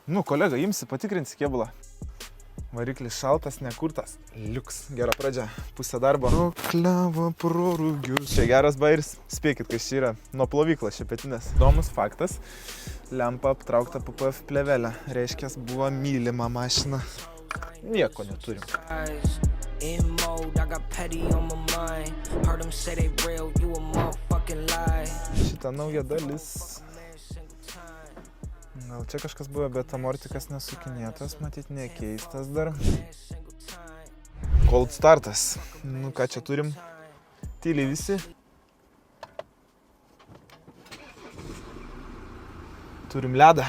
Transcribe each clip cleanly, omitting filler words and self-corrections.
Nu, kolega, imsi, patikrinsi kėbulą. Variklis šaltas, nekurtas. Liuks, gera pradžia. Pusė darbo. Rokliavo prorūgius. Čia geras bairis. Spėkit, kas čia yra. Nuo plovyklos šepetinės. Įdomus faktas. Lempa aptraukta PPF plevelė. Reiškės buvo mylima mašina. Nieko neturim. Šita nauja dalis. Gal čia kažkas buvo, bet amortikas nesukinėtas, matyt, nekeistas dar. Cold startas. Nu, ką čia turim? Tyliai visi. Turim ledą.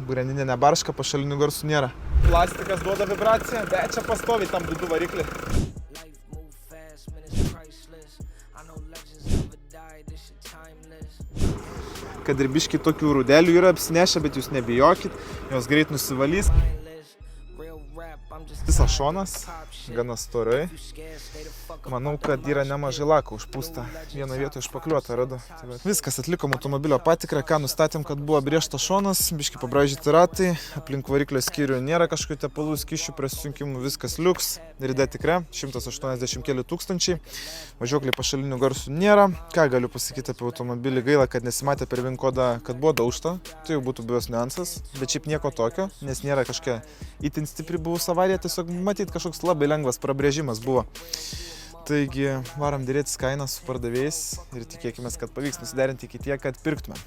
Bureninė nebarška, pašalinių garsų nėra. Plastikas duoda vibraciją, bet čia pastoviai tam būdu variklį. Kad ir biškiai tokių rudelių yra apsinešę, bet jūs nebijokit, jos greit nusivalys. Visas šonas, gana storai. Manau, kad yra nemažai lako užpūsta. Vieną vietą išpakliuotą radu. Viskas, atlikom automobilio patikrą, ką nustatėm, kad buvo brėžtas šonas, biškiai pabraižyti ratai, aplink variklio skyrių nėra kažkokių tepalų, skysčių, prasisunkimų, viskas liuks. Rida tikra, 180 keli tūkstančiai. Važiuokliai pašalinių garsų nėra. Ką galiu pasakyti apie automobilį? Gaila, kad nesimatė per VIN kodą, kad buvo daužta. Tai jau būtų buvęs niuansas, bet šiaip nieko tokio, nes nėra kažkokia itin stipri buvus avarija, tiesiog matyt kažkoks labai lengvas prabrėžimas buvo. Taigi varom dėrėtis kainą su pardavėjais ir tikėkime, kad pavyks nusiderinti iki tiek, kad pirktume.